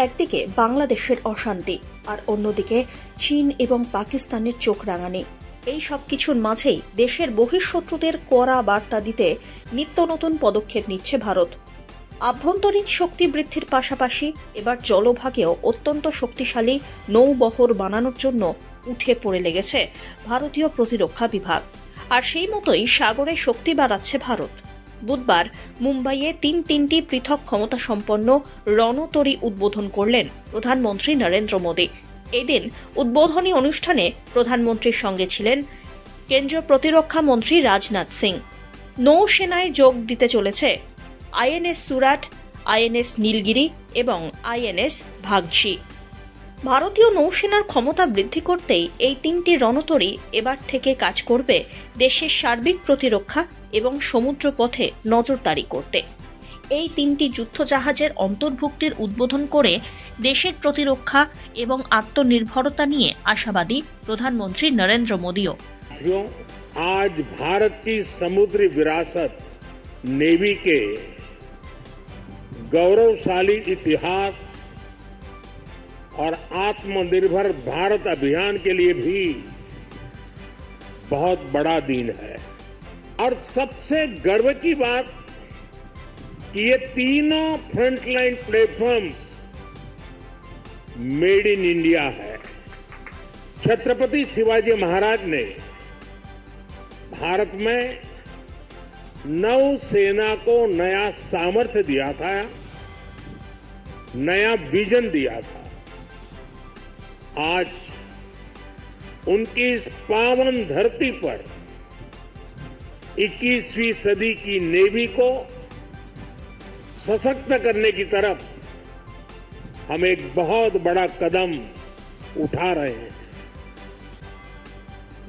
একদিকে বাংলাদেশের অশান্তি আর অন্যদিকে চীন এবং পাকিস্তানের চোখ রাঙানি। এই সব কিছুর মাঝেই দেশের বহিঃশত্রুদের কড়া বার্তা দিতে নিত্য নতুন পদক্ষেপ নিচ্ছে ভারত। আভ্যন্তরীণ শক্তি বৃদ্ধির পাশাপাশি এবার জলভাগেও অত্যন্ত শক্তিশালী নৌবহর বানানোর জন্য উঠে পড়ে লেগেছে ভারতীয় প্রতিরক্ষা বিভাগ। আর সেই মতোই সাগরে শক্তি বাড়াচ্ছে ভারত। বুধবার মুম্বাইয়ে তিনটি পৃথক ক্ষমতাসম্পন্ন রণতরী উদ্বোধন করলেন প্রধানমন্ত্রী নরেন্দ্র মোদী। এদিন উদ্বোধনী অনুষ্ঠানে প্রধানমন্ত্রীর সঙ্গে ছিলেন কেন্দ্রীয় প্রতিরক্ষা মন্ত্রী রাজনাথ সিং। নৌসেনায় যোগ দিতে চলেছে আইএনএস সুরাট, আইএনএস নীলগিরি এবং আইএনএস ভাগঝি। ভারতীয় নৌসেনার ক্ষমতা বৃদ্ধি করতেই এই তিনটি রণতরী এবার থেকে কাজ করবে দেশের সার্বিক প্রতিরক্ষা এবং সমুদ্রপথে নজরদারি করতে। এই তিনটি যুদ্ধজাহাজের অন্তর্ভুক্তির উদ্বোধন করে দেশের প্রতিরক্ষা এবং আত্মনির্ভরতা নিয়ে আশাবাদী প্রধানমন্ত্রী নরেন্দ্র মোদীও। आज भारत की समुद्री विरासत नेवी के गौरवशाली इतिहास और आत्मनिर्भर भारत अभियान के लिए भी बहुत बड़ा दिन है। और सबसे गर्व की बात कि ये तीनों frontline platforms made in India है। छत्रपति शिवाजी महाराज ने भारत में नौसेना को नया सामर्थ्य दिया था, नया विजन दिया था। आज उनकी इस पावन धरती पर 21वीं सदी की नेवी को सशक्त करने की तरफ हम एक बहुत बड़ा कदम उठा रहे हैं।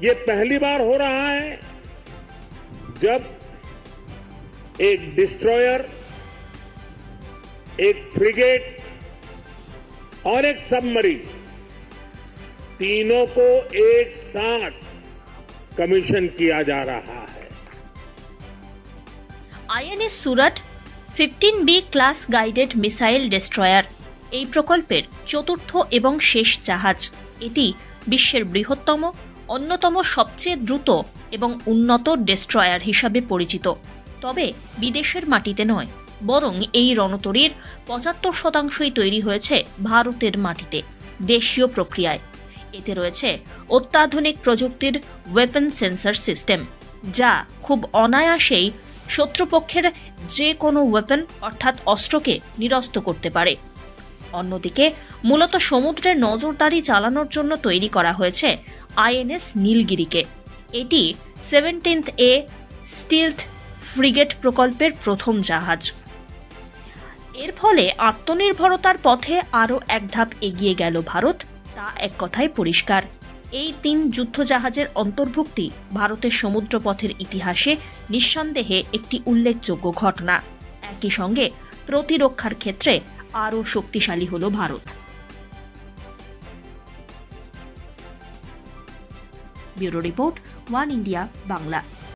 ये पहली बार हो रहा है जब एक डिस्ट्रॉयर, एक फ्रिगेट और एक सबमरीन तीनों को एक साथ कमीशन किया जा रहा है। INS Surat 15B class guided missile destroyer এই প্রকল্পের চতুর্থ এবং শেষ জাহাজ। এটি বিশ্বের বৃহত্তম, অন্যতম সবচেয়ে দ্রুত এবং উন্নত ডেস্ট্রয়ার হিসাবে পরিচিত। তবে বিদেশের মাটিতে নয়, বরং এই রণতরীর 75% তৈরি হয়েছে ভারতের মাটিতে, দেশীয় প্রক্রিয়ায়। এতে রয়েছে অত্যাধুনিক প্রযুক্তির ওয়েপন সেন্সর সিস্টেম, যা খুব অনায়াসেই শত্রুপক্ষের যে কোনো ওয়েপন অর্থাৎ অস্ত্রকে নিরস্ত করতে পারে। অন্যদিকে মূলত সমুদ্রে নজরদারি চালানোর জন্য তৈরি করা হয়েছে আইএনএস নীলগিরিকে। এটি 17th A স্টিলথ ফ্রিগেট প্রকল্পের প্রথম জাহাজ। এর ফলে আত্মনির্ভরতার পথে আরও এক ধাপ এগিয়ে গেল ভারত, তা এক কথায় পরিষ্কার। এই 3 যুদ্ধজাহাজের অন্তর্ভুক্তি ভারতের সমুদ্রপথের ইতিহাসে নিঃসন্দেহে একটি উল্লেখযোগ্য ঘটনা। একই সঙ্গে প্রতিরক্ষার ক্ষেত্রে আরও শক্তিশালী হল Bharat. Bureau report, one India Bangla.